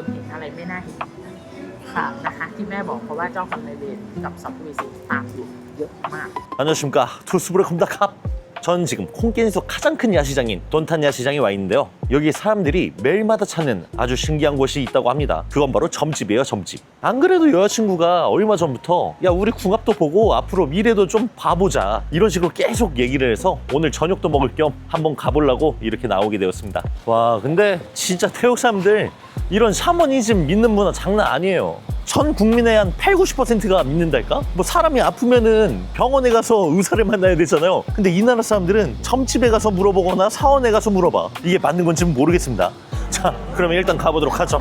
คนเห็นอะไรไม่น่าเห็นค่ะนะคะที่แม่บอกเพราะว่าเจ้ากรรมนายเวรกับสัมภเวสีตามอยู่เยอะมาก 안녕하십니까 투스브레 컴다캅 전 지금 콩겐에서 가장 큰 야시장인 돈탄 야시장에 와 있는데요. 여기 사람들이 매일마다 찾는 아주 신기한 곳이 있다고 합니다. 그건 바로 점집이에요, 점집. 안 그래도 여자친구가 얼마 전부터 야 우리 궁합도 보고 앞으로 미래도 좀 봐보자 이런 식으로 계속 얘기를 해서 오늘 저녁도 먹을 겸 한번 가보려고 이렇게 나오게 되었습니다. 와 근데 진짜 태국 사람들 이런 샤머니즘 믿는 문화 장난 아니에요. 전 국민의 한 8, 90%가 믿는달까? 뭐 사람이 아프면은 병원에 가서 의사를 만나야 되잖아요. 근데 이 나라 사람들은 점집에 가서 물어보거나 사원에 가서 물어봐. 이게 맞는 건지는 모르겠습니다. 자, 그러면 일단 가보도록 하죠.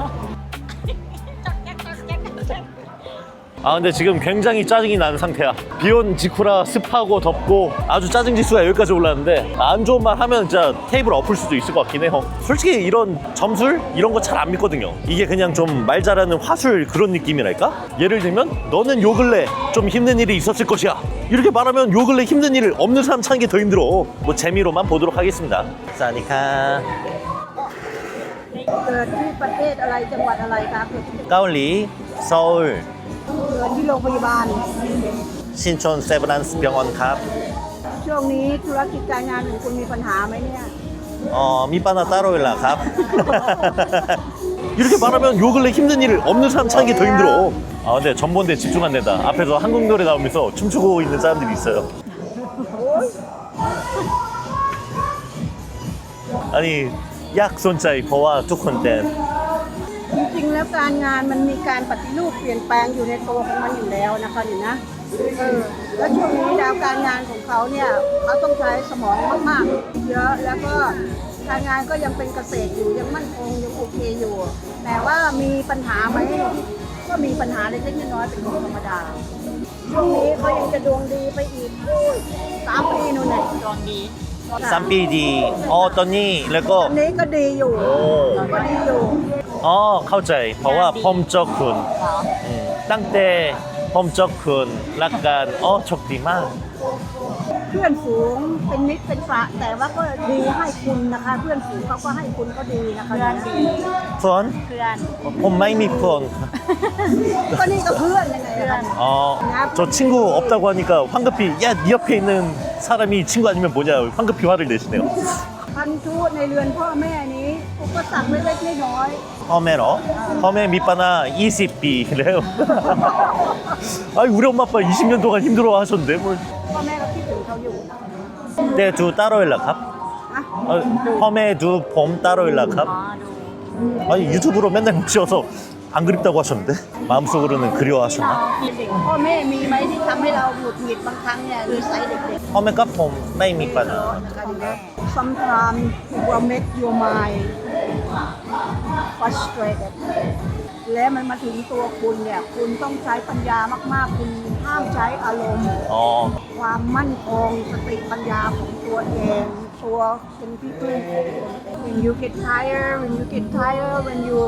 아 근데 지금 굉장히 짜증이 나는 상태야. 비온 직후라 습하고 덥고 아주 짜증 지수가 여기까지 올랐는데 안 좋은 말 하면 진짜 테이블 엎을 수도 있을 것 같긴 해요. 솔직히 이런 점술 이런 거 잘 안 믿거든요. 이게 그냥 좀 말 잘하는 화술 그런 느낌이랄까? 예를 들면 너는 요 근래 좀 힘든 일이 있었을 것이야 이렇게 말하면 요 근래 힘든 일 없는 사람 찾는 게 더 힘들어. 뭐 재미로만 보도록 하겠습니다. 사니카 เกิดที่ประเทศอะไรจังหวัดอะไรคะ 까올리 서울 เกิดที่โรงพยาบาล 신촌 세브란스 병원 갑 ช่วงนี้ธุรกิจการงานของคุณมีปัญหาไหมเนี่ย 밑바나 따로 일라 갑 이렇게 말하면 요 근래 힘든 일 없는 사람 찾는 게 더 힘들어. 아 근데 전봇대 집중 안 된다. 앞에서 한국 노래 나오면서 춤추고 있는 사람들이 있어요. 아니 약 손짜이 버와 뚜콘댄 จริงๆแล้วการงานมันมีการปฏิรูปเปลี่ยนแปลงอยู่ในตัวของมันอยู่แล้วนะคะนี่นะแล้วช่วงนี้ดาวการงานของเขาเนี่ยเขาต้องใช้สมองมากๆเยอะแล้วก็การงานก็ยังเป็นเกษตรอยู่ยังมั่นคงยังโอเคอยู่แต่ว่ามีปัญหาไหมก็มีปัญหาเล็กๆน้อยๆเป็นของธรรมดาช่วงนี้เขายังจะดวงดีไปอีก3 ปีนู่นน่ะดวงดี 쌈비디 어떠니? แล้วก็ ตอนนี้ก็ดีอยู่ก็ดีอยู่ เข้าใจ เพราะว่า 펌적군ตั้งแต่ 펌적군 약간 척디마 เพื่อนฝูงเป็นมิตรเป็นฝาแต่ว่าก็ดีให้คุณนะคะเพื่อนฝูงเขาก็ให้คุณก็ดีนะคะเพื่อนดี 펀? เพื่อน 폼마이미 펀 ก็นี่ก็เพื่อนยังไงนะคะ 저 친구 없다고 하니까 황급히 야, 네 옆에 있는 사람이 친구 아니면 뭐냐 황급히 화를 내시네요. พันธุในเรือนพ่อแม่นี้อุปสรรคเล็กๆน้อย 펌에러? 펌에 밑바나 20비래요. 아니 우리 엄마 아빠 20년 동안 힘들어 하셨는데 뭘. ๆพ่อแม่ก็คิดถึงเขาอยู่ 네, 두 따로 연락합? นะ 펌에 두봄 따로 연락합? 아니 유튜브로 맨날 보셔서 안 그립다고 하셨는데 마음속으로는 그리워하셨나? พ่อแม่มีไหมที่ทำให้เราหงุดหงิดบางครั้งเนี่ยคือไซส์เด็ก 펌에 까폼 마이 밑바나 ๆนะคะดีนะ sometimes it will make your mind frustrated และมันมาถึงตัวคุณเนี่ยคุณต้องใช้ปัญญามากๆคุณห้ามใช้อารมณ์ ความมั่นคงสติปัญญาของตัวเองตัวเป็นที่พึ่ง when you get tired when you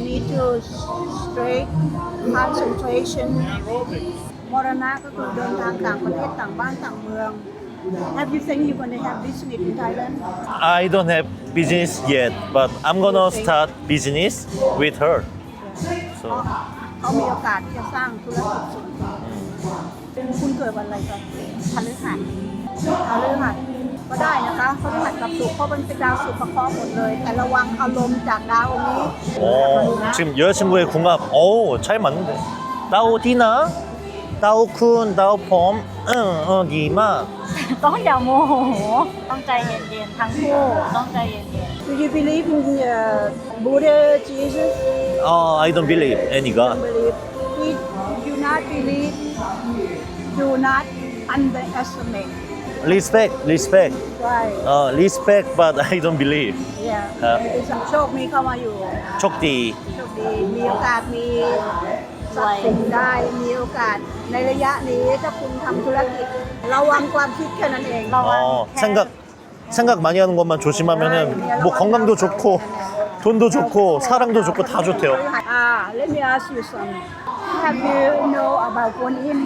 need to straight concentration มรณะก็คือเดินทางต่างประเทศต่างบ้านต่างเมือง Have you think you're gonna have business in Thailand? I don't have business yet but I'm gonna start business with her so เขามีโอกาสที่จะสร้างธุรกิจส่วนตัวคุณเกิดวันอะไรครับพฤหัสก็ได้นะคะพฤหัสกับศุกร์เพราะมันเป็นดาวศุกร์ประเคราะห์หมดเลยแต่ระวังอารมณ์จากดาวองค์นี้ 지금 여자친구의 궁합 잘 맞는데 따오디나 따오쿤 따오폼 기마 ต้องอย่าโมโหต้องใจเย็นๆทั้งคู่ต้องใจเย็น Do you believe in Buddha Jesus? I don't believe any god Believe. If you not believe, do not underestimate. respect Right. respect but I don't believe Yeah. ครับ โชคมีเข้ามาอยู่ 촉디 โชคดีมีโอกาสมีทรัพย์สินได้มีโอกาสในระยะนี้ถ้าคุณทำธุรกิจระวังความคิดแค่นั้นเอง 생각 많이 하는 것만 조심하면은 뭐 건강도 좋고 돈도 좋고 사랑도 좋고 다 좋대요. Let me ask you something. Have you know about Guan Yin?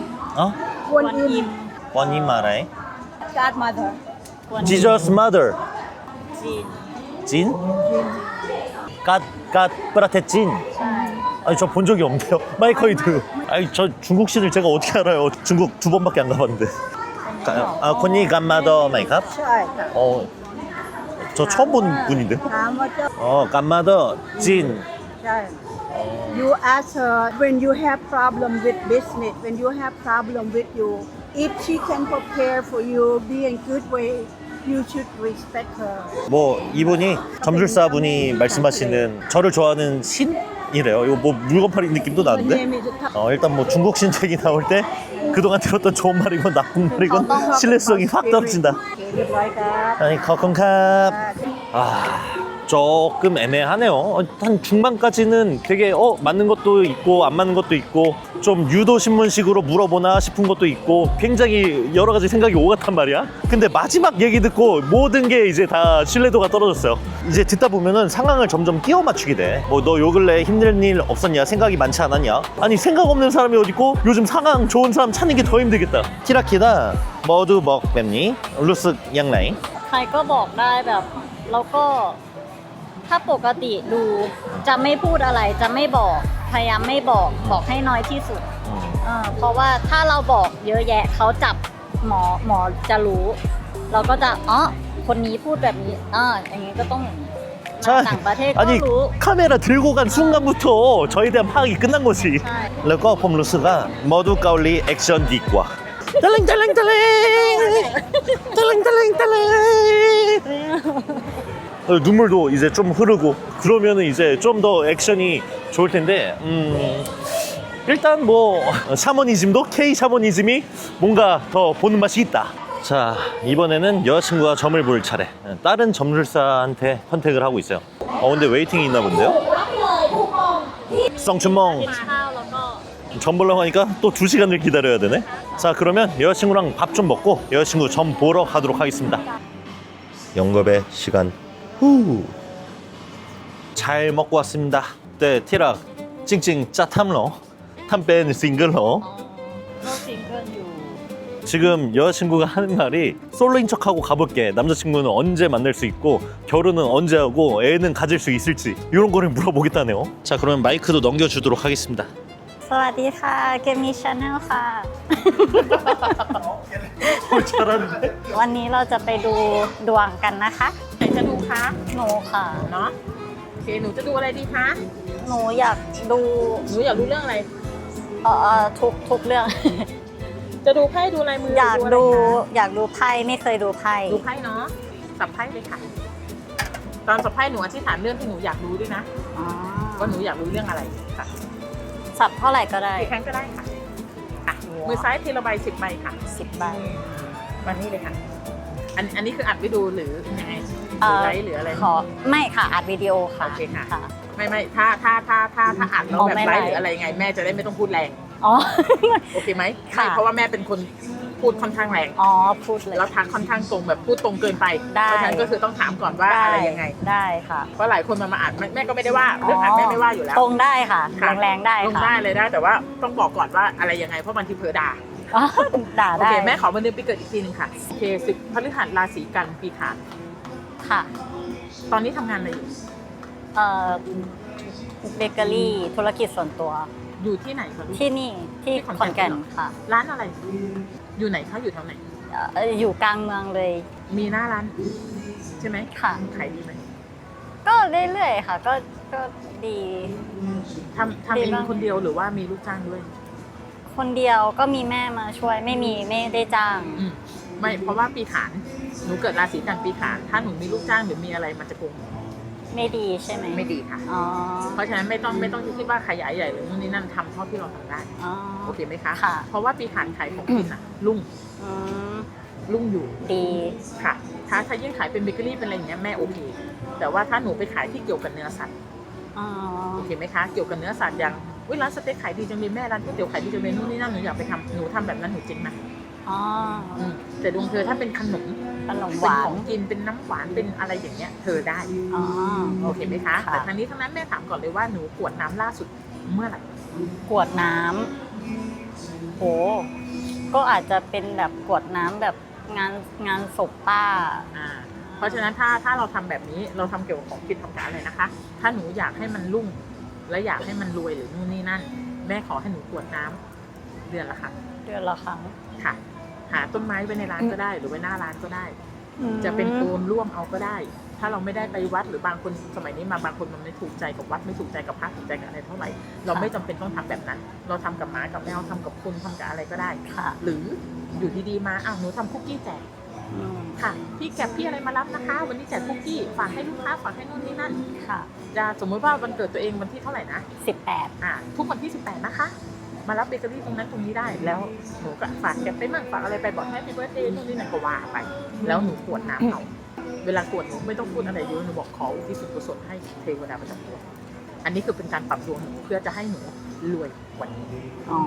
원인 말해. Godmother. Jesus mother. จีน 진? 까 브라테찐. ใช่ 아니 저 본 적이 없는데요. 마이커이드. 아니 저 중국 신을 제가 어떻게 알아요? 중국 2번밖에 안 가봤는데. 코니 감마더 마이캅? ใช่ค่ะ 저 처음 본 분인데. ถามว่าเจ้า 감마더 찐. ใช่ you ask her when you have problem with business when you have problem with you if she can prepare for you be in good way you should respect her 뭐 이분이 점술사 분이 말씀하시는 저를 좋아하는 신이래요. 이거 뭐 물건 팔이 느낌도 나는데. 일단 뭐 중국 신책이 나올 때 그동안 들었던 좋은 말이건 나쁜 말이건 신뢰성이 확 떨어진다. โอเคเรียบร้อยครับ 아니 커컨캅. 조금 애매하네요. 한 중반까지는 되게 맞는 것도 있고 안 맞는 것도 있고 좀 유도 신문식으로 물어보나 싶은 것도 있고 굉장히 여러 가지 생각이 오갔단 말이야. 근데 마지막 얘기 듣고 모든 게 이제 다 신뢰도가 떨어졌어요. 이제 듣다 보면은 상황을 점점 끼워 맞추게 돼. 뭐 너 요 근래 힘든 일 없었냐? 생각이 많지 않았냐? 아니 생각 없는 사람이 어딨고 요즘 상황 좋은 사람 찾는 게 더 힘들겠다. 키라키다 머두 먹뱀니 루스 양라이. ใครก็บอกได้แบบแล้วก็ถ้าปกติดูจะไม่พูดอะไรจะไม่บอกพยายามไม่บอกให้น้อยที่สุดเพราะว่าถ้าเราบอกเยอะแยะเขาจับหมอจะรู้เราก็จะคนนี้พูดแบบนี้อย่างนี้ก็ต้องอย่างนี้ ต่างประเทศก็ 아니 รู้ 카메라 들고 간 순간부터 저에 대한 파악이 끝난 거지. 네.แล้วก็ผมรู้สึกว่า모두 가올리 액션 디과 달랭달랭달랭 달랭달랭달랭 눈물도 이제 좀 흐르고 그러면은 이제 좀 더 액션이 좋을 텐데 일단 뭐 샤머니즘도 K 샤머니즘이 뭔가 더 보는 맛이 있다. 자 이번에는 여자친구가 점을 볼 차례. 다른 점술사한테 선택을 하고 있어요. 근데 웨이팅이 있나 본데요? 썽춘멍 ข้าวแล้วก็ 점 보려고 하니까 또 2시간을 기다려야 되네. 자 그러면 여자친구랑 밥 좀 먹고 여자친구 점 보러 가도록 하겠습니다. 영겁의 시간 후. 잘 먹고 왔습니다. 네 티락 찡찡 짜탐러 탐뺀 싱글러. ก็ซิงเกิลอยู่ 지금 여자친구가 하는 말이 솔로인 척하고 가볼게. 남자친구는 언제 만날 수 있고 결혼은 언제 하고 애는 가질 수 있을지 이런 거를 물어보겠다네요. 자 그러면 마이크도 넘겨주도록 하겠습니다. สวัสดีค่ะเกมมี่ชาแนลค่ะ 잘하는데? วันนี้เราจะไปดูดวงกันนะคะ ใครจะดูคะ หนูค่ะ เนาะโอเคหนูจะดูอะไรดีคะ หนูอยากดู หนูอยากรู้เรื่องอะไร ทุกเรื่อง จะดูไพ่ดูลายมือ อยาก ะไร ดู คะ อยากดูไพ่ไม่เคยดูไพ่ ดูไพ่เนาะสับไพ่เลยค่ะ ตอนสับไพ่หนูอธิษฐานเรื่องที่หนูอยากรู้ด้วยนะ อ๋อ ว่าหนูอยากรู้เรื่องอะไรค่ะ สับเท่าไหร่ก็ได้ กี่ครั้งก็ได้ค่ะค่ะมือซ้ายทีละใบ10 ใบค่ะ 10 ใบ วันนี้เลยค่ะ อันนี้คืออัดไว้ดูหรือยังไงห เอ่ รือ อ ไลฟ์หรืออะไร ขอไม่ค่ะอัดวิดีโอค่ะ โอเคค่ะ ไม่ถ้าอัดแล้ว อ๋อ แบบ ไม่ ไล ไลฟ์ ฟ์หรืออะไรไง แม่จะได้ไม่ต้องพูดแรง อ๋อ โอเคไหม ค่ะ ไม่เพราะว่าแม่เป็นคนพูดค่อนข้างแรง อ๋อพูดเลย แล้วทักค่อนข้างตรงแบบพูดตรงเกินไป ได้ เพราะฉะนั้นก็คือต้องถามก่อนว่าอะไรยังไง ได้ค่ะ เพราะหลายคนมาอ่านแม่ก็ไม่ได้ว่าเรื่องอ่านแม่ไม่ว่าอยู่แล้ว ตรงได้ค่ะ ค่ะ แรงๆได้ ลง ค่ะ ได้เลยได้แต่ว่าต้องบอกก่อนว่าอะไรยังไงเพราะบางทีเผลอด่า อ๋อด่า โอ ได้ เคแม่ขอวันเดือนปีเกิดอีกทีหนึงค่ะโอเค10พฤหัสราศีกันปีขาน ค่ะ ตอนนี้ทำงานอะไรอยู่ เบเกอรี่ธุรกิจส่วนตัว อยู่ที่ไหนคะลูก ที่นี่ที่ ที่ ข ข อ อน นแก่ แก่น นเหรอ ค่ะ ร้านอะไร อยู่ไหนคะอยู่แถวไหน อยู่กลางเมืองเลย มีหน้าร้านใช่ไหม ค่ะ ขายดีไหม ก็เรื่อยๆค่ะ ก็ดี ทำเองคนเดียวหรือว่ามีลูกจ้างด้วย คนเดียวก็มีแม่มาช่วยไม่ได้จ้าง ไม่เพราะว่าปีขานหนูเกิดราศีกันปีขานถ้าหนูมีลูกจ้างหรือมีอะไรมันจะโกง ไม่ดีใช่ไหม ไม่ดีค่ะ อ๋อ เพราะฉะนั้นไม่ต้องคิดว่าขยายใหญ่หรือนู่นนี่นั่นทำเท่าที่เราทำได้ อ๋อ โอเคไหมคะ ค่ะ เพราะว่าปีขานขายของกินอะรุ่ง อืม รุ่งอยู่ ดี ค่ะถ้ายิ่งขายเป็นเบเกอรี่เป็นอะไรอย่างเงี้ยแม่โอเค แต่ว่าถ้าหนูไปขายที่เกี่ยวกับเนื้อสัตว์ อ๋อ โอเคไหมคะเกี่ยวกับเนื้อสัตว์อย่างร้านสเต็กขายดีจังเลยแม่ร้านก๋วยเตี๋ยวขายดีจังเลยนู่นนี่นั่นหนูอยากไปทำหนูทำแบบนั้นหนูจริงไหม อ๋อ แต่ดวงเธอถ้าเป็นขนม ขนมห เป็น วา ข น องกินเป็นน้ำหวานเป็นอะไรอย่างเงี้ยเธอได้ อ๋อ โอเคไหมคะ ค่ะ แต่ทั้งนี้ทั้งนั้นแม่ถามก่อนเลยว่าหนูกวดน้ำล่าสุดเมื่อไหร่ กวดน้ำโหก็อาจจะเป็นแบบกวดน้ำแบบงานศพป้า อ่า เพราะฉะนั้นถ้าเราทำแบบนี้เราทำเกี่ยวกับของกินทำการอะไรนะคะ ถ้าหนูอยากให้มันรุ่งและอยากให้มันรวยหรือนู่นนี่นั่น แม่ขอให้หนูกรวดน้ำเดือนละครั้ง เดือนละครั้ง ค่ะ หาต้นไม้ไว้ในร้านก็ได้ หรือไว้หน้าร้านก็ได้ อืม จะเป็นโคนร่วมเอาก็ได้ ถ้าเราไม่ได้ไปวัดหรือบางคนสมัยนี้มาบางคนมันไม่ถูกใจกับวัดไม่ถูกใจกับพระถูกใจกับอะไรเท่าไหร่ เราไม่จำเป็นต้องทำแบบนั้น เราทำกับหมากับแมวทำกับคนทำกับอะไรก็ได้ ค่ะ หรืออยู่ดีๆมาอ้าวหนูทำคุกกี้แจก อืม ค่ะ พี่แกบพี่อะไรมารับนะคะ วันนี้แจกคุกกี้ฝากให้ลูกค้าฝากให้นู่นนี่นั่น ค่ะ จะสมมติว่าวันเกิดตัวเองวันที่เท่าไหร่นะ 18 ทุกวันที่ 18 นะคะ มารับเบเกอรี่ตรงนั้นตรงนี้ได้ แล้วหนูก็ฝากแกบไปมั่งฝากอะไรไปบอกให้พี่เบิร์ดเดย์นู่นนี่นั่นก็ว่าไป แล้วหนูกรวดน้ำเอาเวลากรวดหนูไม่ต้องพูดอะไรเยอะหนูบอกขออุทิศส่วนกุศลให้เทวดาประจำตัวอันนี้คือเป็นการปรับดวงหนูเพื่อจะให้หนูรวยกว่านี้ อ๋อ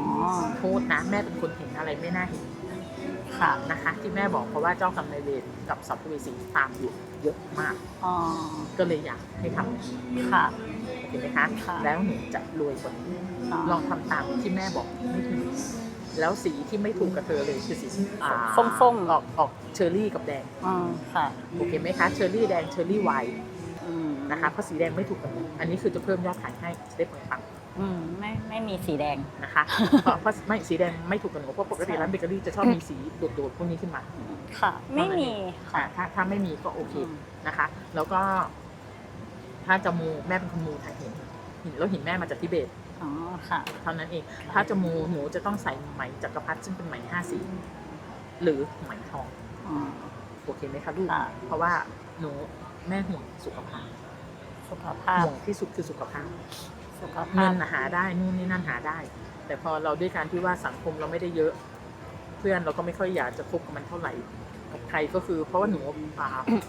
โทษนะแม่เป็นคนเห็นอะไรไม่น่าเห็น ค่ะ นะคะ ที่แม่บอกเพราะว่าเจ้ากรรมนายเวรกับสัมภเวสีตามอยู่เยอะมาก อ๋อ ก็เลยอยากให้ทำ ค่ะ โอเคไหมคะ ค่ะ แล้วหนูจะรวยกว่านี้ ลองทำตามที่แม่บอกนิดนึงแล้วสีที่ไม่ถูกกับเธอเลยคือสีส้มๆ ออกเชอร์รี่กับแดง อืมค่ะ โอเคไหมคะเชอร์รี่แดงเชอร์รี่ไวน์ อืม นะคะเพราะสีแดงไม่ถูกกับหนูอันนี้คือจะเพิ่มยอดขายให้จะได้ปัง อืมไม่มีสีแดง ๆนะคะ เพราะไม่สีแดงไม่ถูกกับหนูเพราะปกติร้านเบเกอรี่จะชอบมีสีโดดๆพวกนี้ขึ้นมา ค่ะ ไม่มีค่ะ ถ้าไม่มีก็โอเคนะคะ แล้วก็ถ้าจะมูแม่เป็นคนมูถ่ายหินแล้วหินแม่มาจากทิเบต อ๋อ ค่ะ เท่านั้นเอง ถ้าจะมูหนูจะต้องใส่ไหมจักรพรรดิซึ่งเป็นไหม5 สีหรือไหมทอง อ๋อ โอเคไหมคะลูก ค่ะ เพราะว่าหนูแม่ห่วงสุขภาพ สุขภาพ ห่วงที่สุดคือสุขภาพ สุข เงิ ภาพ นน่ะหาได้นู่นนี่นั่นหาได้ แต่พอเราด้วยการที่ว่าสังคมเราไม่ได้เยอะ เพื่อนเราก็ไม่ค่อยอยากจะคบกับมันเท่าไหร่กับใครก็คือ เพราะว่าหนู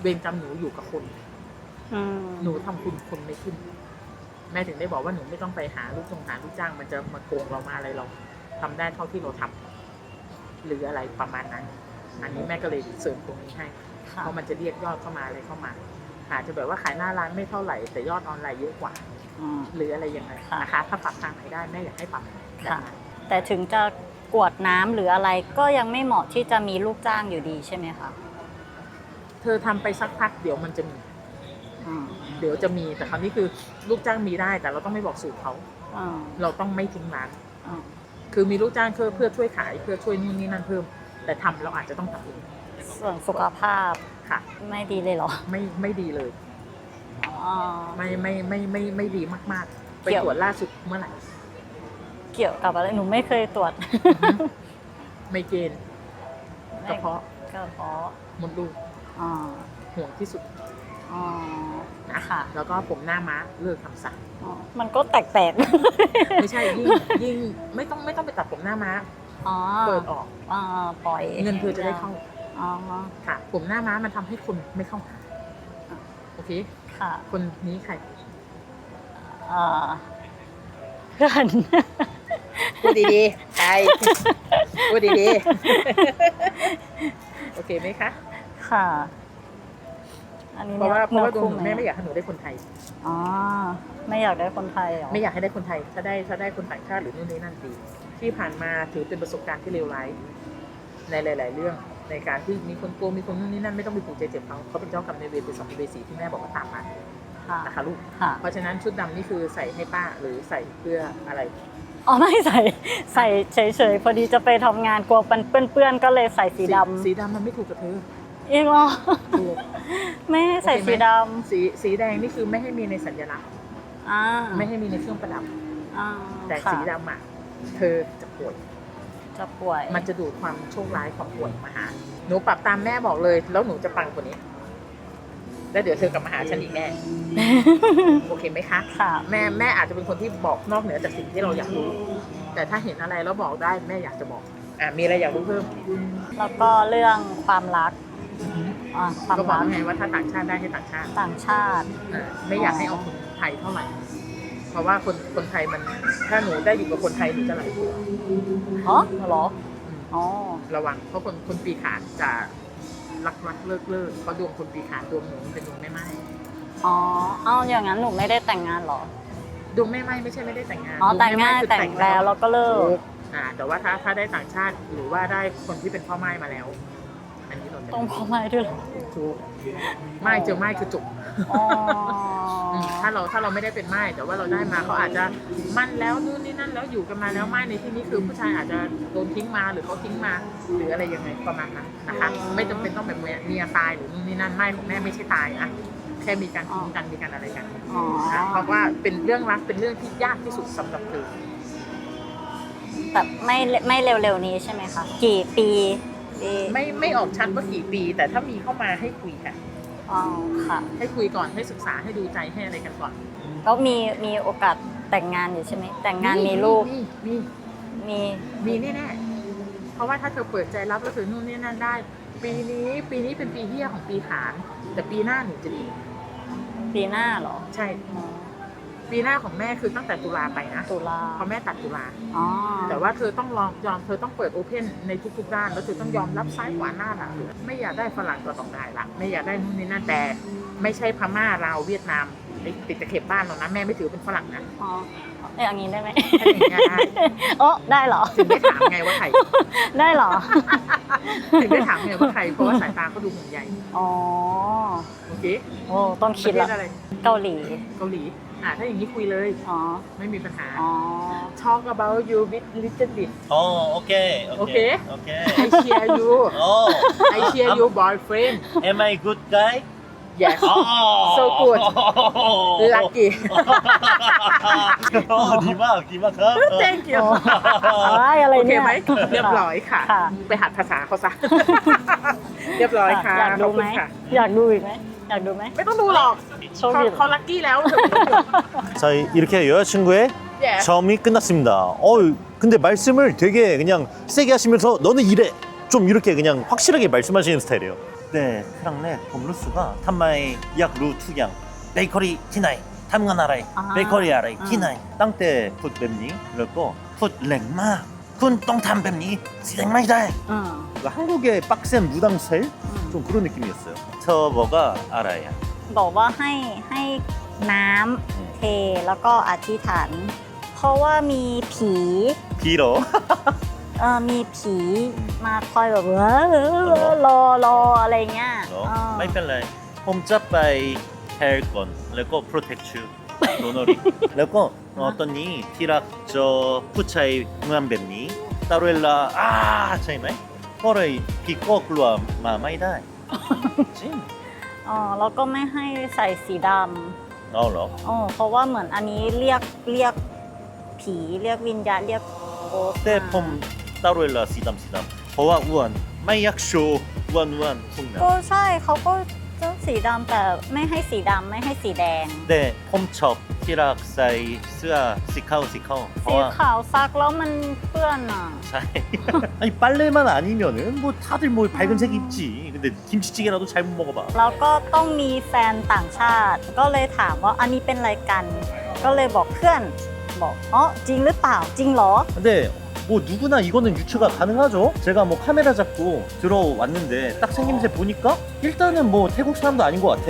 เวรกรรมหนูอยู่กับคน อืม หนูทำคุณคนไม่ขึ้น แม่ถึงได้บอกว่าหนูไม่ต้องไปหาลูกจ้างมันจะมาโกงเรามาอะไรเราทำได้เท่าที่เราทำหรืออะไรประมาณนั้น อันนี้แม่ก็เลยเสริมตรงนี้ให้ ค่ะ เพราะมันจะเรียกยอดเข้ามาอะไรเข้ามาอาจจะแบบว่าขายหน้าร้านไม่เท่าไหร่แต่ยอดออนไลน์เยอะกว่า อืม หรืออะไรยังไง ค่ะ นะคะ ถ้าปรับทางไหนได้แม่อยากให้ปรับแบบ ค่ะ นั้น แต่ถึงจะกวดน้ำหรืออะไรก็ยังไม่เหมาะที่จะมีลูกจ้างอยู่ดีใช่ไหมคะ เธอทำไปสักพักเดี๋ยวมันจะมี อืม เดี๋ยวจะมีแต่คราวนี้คือลูกจ้างมีได้แต่เราต้องไม่บอกสูตรเขา อืม เราต้องไม่ทิ้งร้าน อืม คือมีลูกจ้างเพื่อช่วยขายเพื่อช่วยนู่นนี่นั่นเพิ่ม แต่ทำเราอาจจะต้องทำเอง ส่วนสุขภาพ ค่ะ ไม่ดีเลยเหรอ ไม่ดีเลย อ๋อ ไม่ดีมากๆ ไป เกี่ยว ตรวจล่าสุดเมื่อไหร่ เกี่ยวกับอะไรหนูไม่เคยตรวจ ไมเกรนกระเพาะ กระเพาะ มดลูก อ๋อ ห่วงที่สุด อ๋อ นะ ค่ะ แล้วก็ผมหน้าม้าเลิกคำสั่ง อ๋อมันก็แตก ไม่ใช่ยิ่งไม่ต้องไปตัดผมหน้าม้า ๆอ๋อ เปิดออก อ๋อปล่อย เงินเธอจะได้เข้า อ๋อ ค่ะ ผมหน้าม้ามันทำให้คนไม่เข้าหาโอเค ค่ะ คนนี้ใคร เพื่อน พูดดีๆใครพูดดีๆโอเคไหมคะ ค่ะ อันนี้ เพราะว่าดวงหนู คู่ แม่ไม่อยากให้หนูได้คนไทย อ๋อไม่อยากได้คนไทยเหรอ ไม่อยากให้ได้คนไทยถ้าได้คนต่างชาติหรือนู่นนี่นั่นดีที่ผ่านมาถือเป็นประสบการณ์ที่เลวร้ายในหลาย ๆ เรื่องในการที่มีคนโกงมีคนนู่นนี่นั่นไม่ต้องไปผูกใจเจ็บเขาเป็นเจ้ากรรมนายเวรเป็นสัมภเวสีที่แม่บอกว่าตามมา ค่ะ นะคะลูก ค่ะ เพราะฉะนั้นชุดดำนี่คือใส่ให้ป้าหรือใส่เพื่ออะไร อ๋อไม่ใส่เฉยๆพอดีจะไปทำงานกลัวเปื้อนๆก็เลยใส่สีดำ สีดำมันไม่ถูกกับเธอ เองเหรอ ถูก ไม่ให้ใส่ โอเคไหม สีด สีแดงนี่คือไม่ให้มีในสัญลักษณ์ ำอ่า ไม่ให้มีในเครื่องประดับ อ่า แต่ ค่ะ สีดำอ่ะเธอจะป่วย จะป่วย มันจะดูดความโชคร้ายความป่วยมาหาหนูปรับตามแม่บอกเลย แล้วหนูจะปังกว่านี้ แล้วเดี๋ยวเธอกลับมาหาฉันอีกแน่ โอเคไหมคะ ค่ะ แม่อาจจะเป็นคนที่บอกนอกเหนือจากสิ่งที่เราอยากรู้ แต่ถ้าเห็นอะไรแล้วบอกได้แม่อยากจะบอกมีอะไรอยากรู้เพิ่ม แล้วก็เรื่องความรักความ ก็บอก รัก ไงว่าถ้าต่างชาติได้ให้ต่างชาติ ต่างชาติ ไม่อยากให้เอาคนไทยเท่าไหร่ เพราะว่าคนไทยมันถ้าหนูได้อยู่กับคนไทยหนูจะไหลตัว อ๋อเหรอ อ๋อ ระวังเพราะคนปีขานจะรักเลิกเพราะดวงคนปีขานดวงหนูเป็นดวงแม่ไม้ อ๋อเอาอย่างนั้นหนูไม่ได้แต่งงานเหรอ ดวงแม่ไม้ไม่ใช่ไม่ได้แต่งงาน อ๋อ ดว แต่ง ม่ งาน ไม้คือ แต่งแล้วแล้วก็เลิก แต่ว่าถ้าได้ต่างชาติหรือว่าได้คนที่เป็นพ่อไม้มาแล้ว อันนี้เราจะ ต้องพอไม้ด้วยเหรอ ถูกไม่เจอไม่คือจบ อ๋อ ถ้าเราไม่ได้เป็นไม้แต่ว่าเราได้มาเขาอาจจะมั่นแล้วนู่นนี่นั่นแล้วอยู่กันมาแล้วไม้ในที่นี้คือผู้ชายอาจจะโดนทิ้งมาหรือเขาทิ้งมาหรืออะไรยังไงประมาณนั้นนะคะไม่จำเป็นต้องแบบเมียตายหรือนู่นนี่นั่นไม้ของแม่ไม่ใช่ตายนะแค่มีการทิ้งกันมีการอะไรกัน อ๋อ เพราะว่าเป็นเรื่องรักเป็นเรื่องที่ยากที่สุดสำหรับเธอ แต่ไม่เร็วๆนี้ใช่ไหมคะ กี่ปีปี ไม่ออกชัดว่ากี่ปี แต่ถ้ามีเข้ามาให้คุยค่ะ อ๋อค่ะ ให้คุยก่อนให้ศึกษาให้ดูใจให้อะไรกันก่อน ก็มีโอกาสแต่งงานอยู่ใช่ไหมแต่งงานมีลูก มี มี แน่ๆเพราะว่าถ้าเธอเปิดใจรับแล้วเธอนู่นนี่นั่นได้ ปีนี้เป็นปีเหี้ยของปีขานแต่ปีหน้าหนูจะดี ปีหน้าเหรอ ใช่ อ๋อ ปีหน้าของแม่คือตั้งแต่ตุลาไปนะ ตุลา เพราะแม่ตัดตุลา อ๋อ แต่ว่าเธอต้องลองยอมเธอต้องเปิดโอเพนในทุกๆด้านแล้วเธอต้องยอมรับซ้ายขวาหน้าหลังไม่อยากได้ฝรั่งก็ต้องได้ละไม่อยากได้นู่นนี่นั่นแต่ไม่ใช่พม่าลาวเวียดนามไอ้ติดตะเข็บบ้านเรานะแม่ไม่ถือเป็นฝรั่งนะ อ๋ออย่างนี้ได้ไหม ถ้าอย่างเงี้ยได้ อ๋อได้เหรอ ถึงได้ถามไงว่าใคร ได้เหรอ ถึงได้ถามไงว่าใครเพราะว่าสายตาเขาดูห่วงใย อ๋อ โอเค โอ้ต้อง ป คิด ระเท ละ ศอะไร เกาหลี เกาหลีถ้าอย่างนี้คุยเลย อ๋อ ไม่มีปัญหา อ๋อ talk about you with little bit 오케이. 오케이? 오케이. I share you I share your boyfriend Am I good guy? yes so good lucky 니마 가. thank you อะไร โอเค เนี่ย ไหมเรียบร้อยค่ะ ค่ะ ไปหัดภาษาเขาซะ เรียบร้อยค่ะ อยาก ข ดู อบ ไห คุ ม ณค่ะ อยากดูอีกไหมอยากดูไหม ไม่ต้องดูหรอก โชคดี เขาลัคกี้แล้ว 자, 이렇게 여자친구의 예. 점이 끝났습니다. 근데 말씀을 되게 그냥 세게 하시면서 너는 이래. 좀 이렇게 그냥 확실하게 말씀하시는 스타일이에요. 네, 크랑네 봄루스가 탐마이 약루 투양 베이커리 티나이 탐가나라이 아. 베이커리 아라이 아. 티나이 땅때 풋 뱀니 그리고 풋 랭마 군 똥탐 뱀니 시랭마이다. อืม 한국의 빡센 무당 스타일 좀 그런 느낌이었어요. 저버가 알아야. บอกว่าให้น้ำเทแล้วก็อธิษฐาน เพราะว่ามีผี 빌어. มีผีมาคอยแบบรออะไรเงี้ย ไม่เป็นไรผมจะไปเฮลก่อนแล้วก็โปรเทคชูโดนอรีแล้วก็ตอนนี้ที่รักเจอผู้ชายเหมือนแบบนี้ตาเรลาใช่ไหมก็เลยพี่ก็กลัวมาไม่ได้จริง อ๋อแล้วก็ไม่ให้ใส่สีด เอาเหรอ ำอ๋อเพราะว่าเหมือนอันนี้เรียกผีเรียกวิญญาณเรียกโกสต์ แต่ผมตาเรลาสีดำเพราะว่าอ้วนไม่อยากโชว์อ้วนพวกนั้น ก็ใช่เขาก็จะสีดำแต่ไม่ให้สีดำไม่ให้สีแดง แต่ผมชอบที่รักใส่เสื้อสีขาวเพราะ สี ว่า ขาวซักแล้วมันเปื้อนอ่ะ 잘. 아니 빨래만 아니면은 뭐 다들 뭐 밝은 색 입지. 근데 김치찌개라도 잘못 먹어봐. แล้วก็ต้องมีแฟนต่างชาติ ก็เลยถามว่าอันนี้เป็นอะไรกัน ก็เลยบอกเพื่อนบอกอ๋อจริงหรือเปล่าจริงเหรอ 근데 뭐 누구나 이거는 유추가 가능하죠. 제가 뭐 카메라 잡고 들어왔는데 딱 생김새 보니까 일단은 뭐 태국 사람도 아닌 것 같아.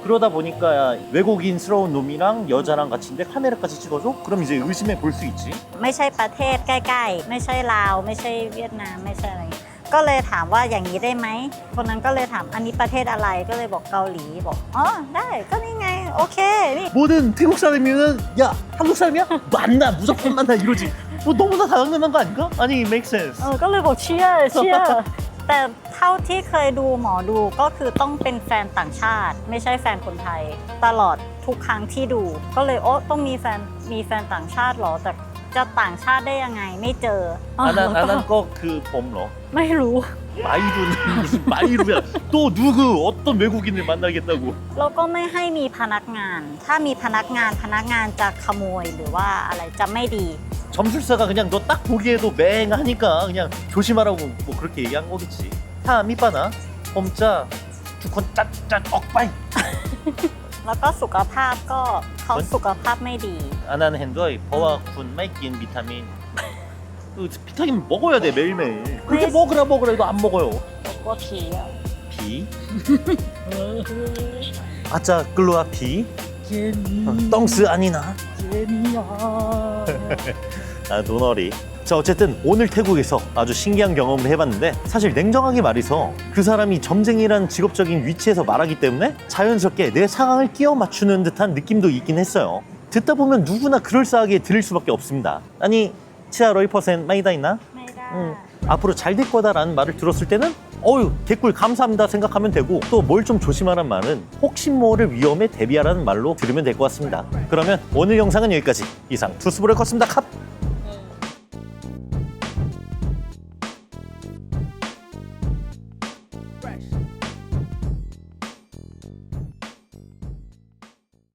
그러다 보니까 외국인스러운 놈이랑 여자랑 같이인데 카메라까지 찍어줘? 그럼 이제 의심해 볼 수 있지. ไม่ใช่ประเทศใกล้ๆ ไม่ใช่ลาว ไม่ใช่เวียดนามไม่ใช่อะไรอย่างเงี้ยก็เลยถามว่าอย่างนี้ได้ไหมคนนั้นก็เลยถามอันนี้ประเทศอะไรก็เลยบอกเกาหลีบอกอ๋อได้ก็นี่ไงโอเคนี่ 뭐든 태국 사람이면 야 한국 사람이야? 만나 무조건 만나 이러지. 뭐 너무나 다장난한 거 아닌가? 아니 make sense. ก็เลยบอกเชียร์แต่เท่าที่เคยดูหมอดูก็คือต้องเป็นแฟนต่างชาติ ไม่ใช่แฟนคนไทย ตลอดทุกครั้งที่ดู ก็เลยโอ้ต้องมีแฟนต่างชาติเหรอแต่จะต่างชาติได้ยังไงไม่เจอ 안한 거 그 봄러. ไม่รู้ 마이루는 무슨 마이루야. 또 누구 어떤 외국인을 만나겠다고. แล้วก็ไม่ให้มีพนักงาน ถ้ามีพนักงานจะขโมยหรือว่าอะไรจะไม่ดี 점술사가 그냥 너 딱 보기에도 맹하니까 그냥 조심하라고 뭐 그렇게 얘기한 거겠지. 타 밑바나 봄자 두콘 짠짠 억바이. แล้วก็สุขภาพก็เขาสุขภาพไม่ดี 안하는 핸드이 버와 군 마이킨 비타민. 그 비타민 먹어야 돼 매일매일. 그렇게 네. 먹으라 해도 안 먹어요. กลัวผีอะ 비. 아짜 끌로와 비. 덩스 아니나. 아, 노너리. 자, 어쨌든 오늘 태국에서 아주 신기한 경험을 해봤는데 사실 냉정하게 말해서 그 사람이 점쟁이란 직업적인 위치에서 말하기 때문에 자연스럽게 내 상황을 끼워 맞추는 듯한 느낌도 있긴 했어요. 듣다 보면 누구나 그럴싸하게 들릴 수밖에 없습니다. 아니, 치아 100% 마이다 있나? ไม่ได้ 앞으로 잘 될 거다라는 말을 들었을 때는 어유 개꿀 감사합니다 생각하면 되고 또 뭘 좀 조심하란 말은 혹시 모를 위험에 대비하라는 말로 들으면 될 것 같습니다. 그러면 오늘 영상은 여기까지. 이상 투스브레이커였습니다. 캅!